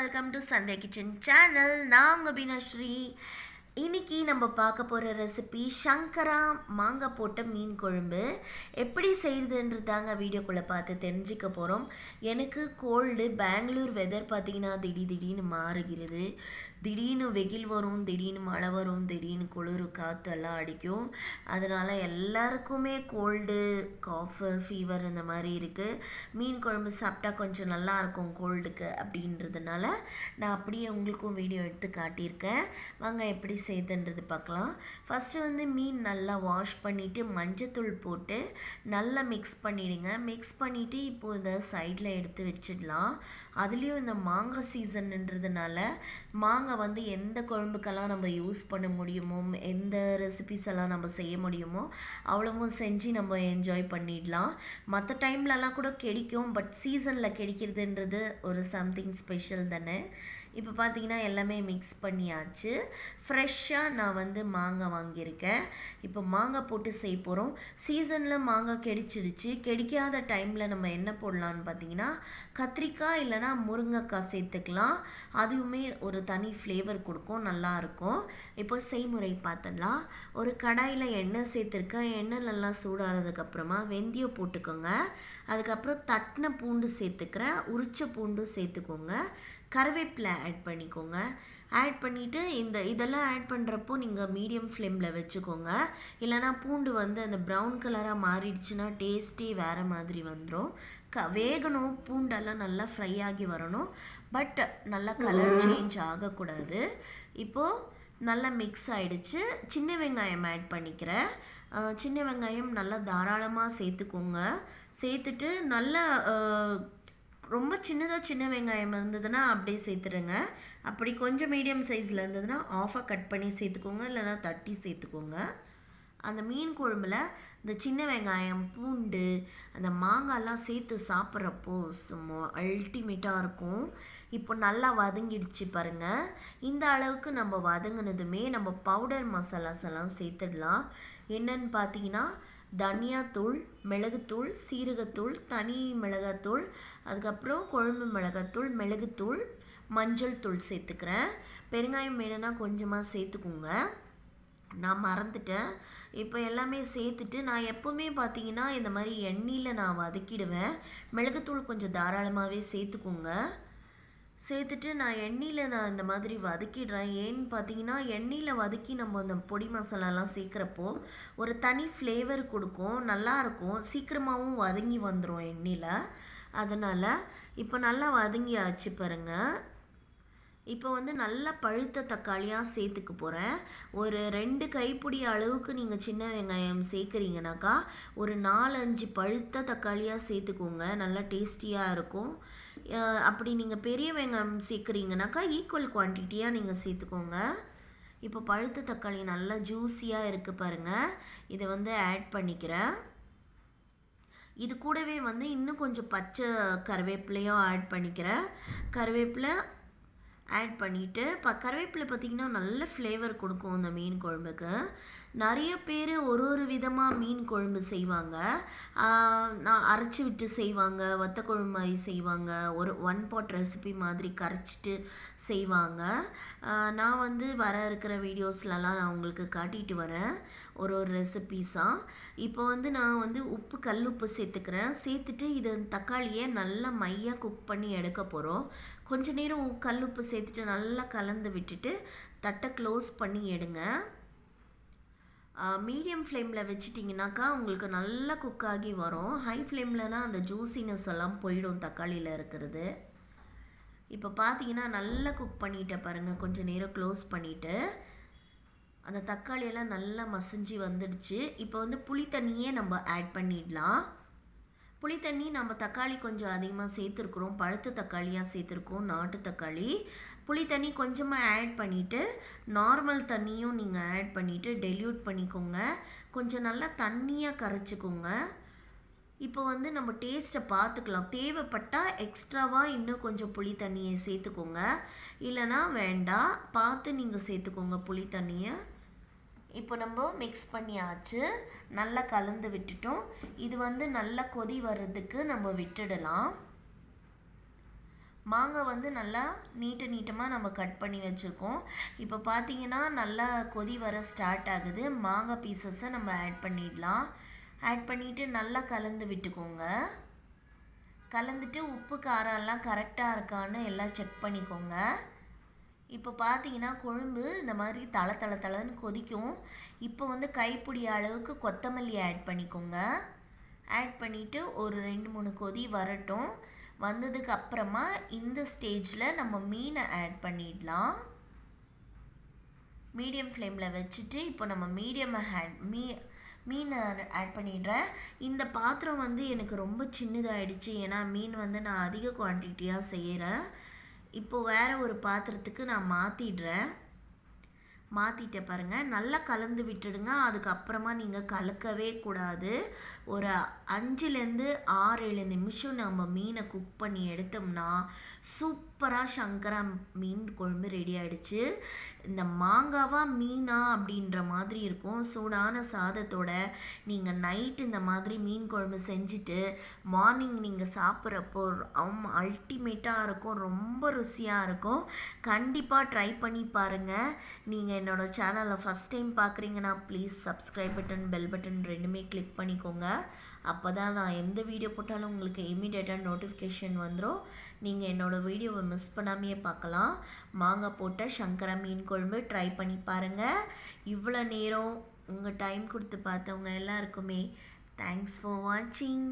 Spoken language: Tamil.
welcome to Sandhya Kitchen channel. நான் உங்க பீனாஸ்ரீ. இன்னைக்கு நம்ம பார்க்க போற ரெசிபி சங்கரா மாங்காய் போட்ட மீன் குழம்பு. எப்படி செய்யறதுன்றதாங்க வீடியோக்குள்ள பார்த்து தெரிஞ்சுக்க போறோம். எனக்கு கோல்டு, பெங்களூர் வெதர் பார்த்தீங்கன்னா திடீர்னு மாறுகிறது. திடீர்னு வெயில் வரும், திடீர்னு மழை வரும், திடீர்னு குளிர் காற்று எல்லாம் அடிக்கும். அதனால எல்லாருக்குமே கோல்டு, காஃப், ஃபீவர் இந்த மாதிரி இருக்கு. மீன் குழம்பு சாப்பிட்டா கொஞ்சம் நல்லா இருக்கும் கோல்டுக்கு அப்படின்றதுனால நான் அப்படியே உங்களுக்கும் வீடியோ எடுத்து காட்டியிருக்கேன். வாங்க எப்படி செய்யுதுன்றது பார்க்கலாம். ஃபர்ஸ்ட் வந்து மீன் நல்லா வாஷ் பண்ணிட்டு மஞ்சத்தூள் போட்டு நல்லா மிக்ஸ் பண்ணிடுங்க. மிக்ஸ் பண்ணிட்டு இப்போ இதை சைடில் எடுத்து வச்சிடலாம். அதுலேயும் இந்த மாங்காய் சீசன்ன்றதுனால மாங்காய் வந்து எந்த குழம்புக்கெல்லாம் நம்ம யூஸ் பண்ண முடியுமோ, எந்த ரெசிபிஸ் எல்லாம் நம்ம செய்ய முடியுமோ அவ்வளவும் செஞ்சு நம்ம என்ஜாய் பண்ணிடலாம். மற்ற டைம்லலாம் கூட கிடைக்கும், பட் சீசனில் கிடைக்கிறதுன்றது ஒரு சம்திங் ஸ்பெஷல் தானே. இப்போ பார்த்தீங்கன்னா எல்லாமே மிக்ஸ் பண்ணியாச்சு. ஃப்ரெஷ்ஷாக நான் வந்து மாங்காய் வாங்கியிருக்கேன். இப்போ மாங்காய் போட்டு செய்ய போகிறோம். சீசனில் மாங்காய் கிடைச்சிருச்சு. கிடைக்காத டைமில் நம்ம என்ன போடலான்னு பார்த்தீங்கன்னா கத்திரிக்காய் இல்லைன்னா முருங்கைக்காய் சேர்த்துக்கலாம். அதுவுமே ஒரு தனி ஃப்ளேவர் கொடுக்கும், நல்லாயிருக்கும். இப்போ செய்முறை பார்த்துடலாம். ஒரு கடாயில் எண்ணெய் சேர்த்துருக்கேன். எண்ணெய் நல்லா சூடானதுக்கப்புறமா வெந்தயம் போட்டுக்கோங்க. அதுக்கப்புறம் தட்டின பூண்டு சேர்த்துக்கிறேன். உரிச்ச பூண்டும் சேர்த்துக்கோங்க. கருவேப்பிலை ஆட் பண்ணிக்கோங்க. ஆட் பண்ணிவிட்டு இதெல்லாம் ஆட் பண்ணுறப்போ நீங்கள் மீடியம் ஃப்ளேமில் வச்சுக்கோங்க. இல்லைனா பூண்டு வந்து அந்த ப்ரௌன் கலராக மாறிடுச்சுன்னா டேஸ்ட்டே வேறு மாதிரி வந்துடும். வேகணும், பூண்டெல்லாம் நல்லா ஃப்ரை ஆகி வரணும், பட் நல்லா கலர் சேஞ்ச் ஆகக்கூடாது. இப்போது நல்லா மிக்ஸ் ஆகிடுச்சு. சின்ன வெங்காயம் ஆட் பண்ணிக்கிறேன். சின்ன வெங்காயம் நல்லா தாராளமாக சேர்த்துக்கோங்க. சேர்த்துட்டு நல்லா ரொம்ப சின்ன வெங்காயம் இருந்ததுன்னா அப்படியே சேர்த்துடுங்க. அப்படி கொஞ்சம் மீடியம் சைஸில் இருந்ததுன்னா ஆஃபாக கட் பண்ணி சேர்த்துக்கோங்க, இல்லைன்னா தட்டி சேர்த்துக்கோங்க. அந்த மீன் குழம்புல இந்த சின்ன வெங்காயம், பூண்டு, அந்த மாங்காய்லாம் சேர்த்து சாப்பிட்றப்போ சும்மா அல்டிமேட்டாக இருக்கும். இப்போ நல்லா வதங்கிடுச்சு பாருங்க. இந்த அளவுக்கு நம்ம வதங்கினதுமே நம்ம பவுடர் மசாலாஸ் எல்லாம் சேர்த்துடலாம். என்னன்னு பார்த்தீங்கன்னா தனியாத்தூள், மிளகுத்தூள், சீரகத்தூள், தனி மிளகாத்தூள், அதுக்கப்புறம் குழம்பு மிளகாத்தூள், மிளகுத்தூள், மஞ்சள் தூள் சேர்த்துக்கிறேன். பெருங்காயம் வேணும்னா கொஞ்சமாக சேர்த்துக்கோங்க. நான் மறந்துட்டேன். இப்போ எல்லாமே சேர்த்துட்டு நான் எப்போவுமே பார்த்தீங்கன்னா இந்த மாதிரி எண்ணெயில் நான் வதக்கிடுவேன். மிளகுத்தூள் கொஞ்சம் தாராளமாகவே சேர்த்துக்கோங்க. சேர்த்துட்டு நான் இந்த மாதிரி வதக்கிடுறேன். ஏன்னு பார்த்தீங்கன்னா எண்ணெயில் வதக்கி நம்ம அந்த பொடி மசாலாலாம் சேர்க்குறப்போ ஒரு தனி ஃப்ளேவர் கொடுக்கும், நல்லாயிருக்கும். சீக்கிரமாகவும் வதங்கி வந்துடும் எண்ணெயில். அதனால் இப்போ நல்லா வதங்கியாச்சு பாருங்கள். இப்போ வந்து நல்லா பழுத்த தக்காளியாக சேர்த்துக்க போகிறேன். ஒரு 2 கைப்பிடி அளவுக்கு நீங்கள் சின்ன வெங்காயம் சேர்க்குறீங்கனாக்கா ஒரு 4-5 பழுத்த தக்காளியாக சேர்த்துக்கோங்க, நல்லா டேஸ்டியாக இருக்கும். அப்படி நீங்கள் பெரிய வெங்காயம் சேர்க்குறீங்கனாக்கா ஈக்குவல் குவான்டிட்டியாக நீங்கள் சேர்த்துக்கோங்க. இப்போ பழுத்த தக்காளி நல்லா ஜூஸியாக இருக்குது பாருங்கள். இதை வந்து ஆட் பண்ணிக்கிறேன். இது கூடவே வந்து இன்னும் கொஞ்சம் பச்சை கருவேப்பிலையும் ஆட் பண்ணிக்கிறேன். கருவேப்பிலை ஆட் பண்ணிவிட்டு கருவேப்பிலை பார்த்திங்கன்னா நல்ல ஃப்ளேவர் கொடுக்கும் அந்த மீன் குழம்புக்கு. நிறைய பேர் ஒரு விதமாக மீன் குழம்பு செய்வாங்க. நான் அரைச்சி விட்டு செய்வாங்க, வத்த குழம்பு மாதிரி செய்வாங்க, ஒரு 1 பாட் ரெசிபி மாதிரி கரைச்சிட்டு செய்வாங்க. நான் வந்து இருக்கிற வீடியோஸ்லலாம் நான் உங்களுக்கு காட்டிட்டு வரேன் ஒரு ரெசிபீஸாக. இப்போ வந்து நான் வந்து கல் உப்பு சேர்த்துக்கிறேன். சேர்த்துட்டு இது தக்காளியை நல்லா மையாக குக் பண்ணி எடுக்க போகிறோம். கொஞ்ச நேரம் கல் உப்பு சேர்த்துட்டு நல்லா கலந்து விட்டுட்டு தட்டை க்ளோஸ் பண்ணி எடுங்க. மீடியம் ஃப்ளேமில் வச்சிட்டிங்கனாக்கா உங்களுக்கு நல்லா குக் ஆகி வரும். ஹை ஃப்ளேம்லனா அந்த ஜூஸினஸ் எல்லாம் போயிடும் தக்காளியில் இருக்கிறது. இப்போ பார்த்தீங்கன்னா நல்லா குக் பண்ணிட்ட பாருங்கள். கொஞ்சம் நேரம் க்ளோஸ் பண்ணிவிட்டு அந்த தக்காளியெல்லாம் நல்லா மசிஞ்சு வந்துடுச்சு. இப்போ வந்து புளி தண்ணியே நம்ம ஆட் பண்ணிடலாம். புளி தண்ணி நம்ம தக்காளி கொஞ்சம் அதிகமாக சேர்த்துருக்குறோம், பழுத்த தக்காளியாக சேர்த்துருக்கோம், நாட்டு தக்காளி. புளி தண்ணி கொஞ்சமாக ஆட் பண்ணிவிட்டு நார்மல் தண்ணியும் நீங்கள் ஆட் பண்ணிவிட்டு டெல்யூட் பண்ணிக்கோங்க. கொஞ்சம் நல்லா தண்ணியாக கரைச்சிக்கோங்க. இப்போ வந்து நம்ம டேஸ்ட்டை பார்த்துக்கலாம். தேவைப்பட்டால் எக்ஸ்ட்ராவாக இன்னும் கொஞ்சம் புளி தண்ணியை சேர்த்துக்கோங்க, இல்லைனா வேண்டாம், பார்த்து நீங்கள் சேர்த்துக்கோங்க புளி தண்ணியை. இப்போ நம்ம மிக்ஸ் பண்ணியாச்சு, நல்லா கலந்து விட்டுட்டோம். இது வந்து நல்லா கொதி வர்றதுக்கு நம்ம விட்டுடலாம். மாங்காய் வந்து நல்லா நீட்டமாக நம்ம கட் பண்ணி வச்சுருக்கோம். இப்போ பார்த்தீங்கன்னா நல்லா கொதி வர ஸ்டார்ட் ஆகுது. மாங்காய் பீசஸை நம்ம ஆட் பண்ணிடலாம். ஆட் பண்ணிவிட்டு நல்லா கலந்து விட்டுக்கோங்க. கலந்துட்டு உப்பு காரம் எல்லாம் கரெக்டாக இருக்கான்னு எல்லாம் செக் பண்ணிக்கோங்க. இப்போ பார்த்தீங்கன்னா கொழும்பு இந்த மாதிரி தளன்னு கொதிக்கும். இப்போ வந்து கைப்பிடி அளவுக்கு கொத்தமல்லி ஆட் பண்ணிக்கோங்க. ஆட் பண்ணிவிட்டு ஒரு 2-3 கொதி வரட்டும். வந்ததுக்கு அப்புறமா இந்த ஸ்டேஜில் நம்ம மீனை ஆட் பண்ணிடலாம். மீடியம் ஃப்ளேமில் வச்சுட்டு இப்போ நம்ம மீனை ஆட் பண்ணிடுறேன். இந்த பாத்திரம் வந்து எனக்கு ரொம்ப சின்னதாகிடுச்சு. ஏன்னா மீன் வந்து நான் அதிக குவான்டிட்டியாக செய்கிறேன். இப்போ வேற ஒரு பாத்திரத்துக்கு நான் மாற்றிட்ட பாருங்க. நல்லா கலந்து விட்டுடுங்க. அதுக்கப்புறமா நீங்கள் கலக்கவே கூடாது. ஒரு 5-6-7 நிமிஷம் நம்ம மீனை குக் பண்ணி எடுத்தோம்னா சூப்பராக சங்கரா மீன் குழம்பு ரெடி ஆயிடுச்சு. இந்த மாங்காவா மீனா அப்படின்ற மாதிரி இருக்கும். சூடான சாதத்தோட நீங்கள் நைட் இந்த மாதிரி மீன் குழம்பு செஞ்சுட்டு மார்னிங் நீங்கள் சாப்பிட்றப்போ அல்டிமேட்டாக இருக்கும். ரொம்ப ருசியாக இருக்கும். கண்டிப்பாக ட்ரை பண்ணி பாருங்கள். நீங்கள் என்னோட சேனலை ஃபஸ்ட் டைம் பார்க்குறீங்கன்னா please subscribe button bell button ரெண்டுமே கிளிக் பண்ணிக்கோங்க. அப்போ தான் நான் எந்த வீடியோ போட்டாலும் உங்களுக்கு இமீடியட்டாக நோட்டிஃபிகேஷன் வந்துடும். நீங்கள் என்னோட வீடியோவை மிஸ் பண்ணாமையே பார்க்கலாம். மாங்காய் போட்ட சங்கரா மீன் குழம்பு ட்ரை பண்ணி பாருங்கள். இவ்வளோ நேரம் உங்கள் டைம் கொடுத்து பார்த்தவங்க எல்லாருக்குமே தேங்க்ஸ் ஃபார் வாட்சிங்.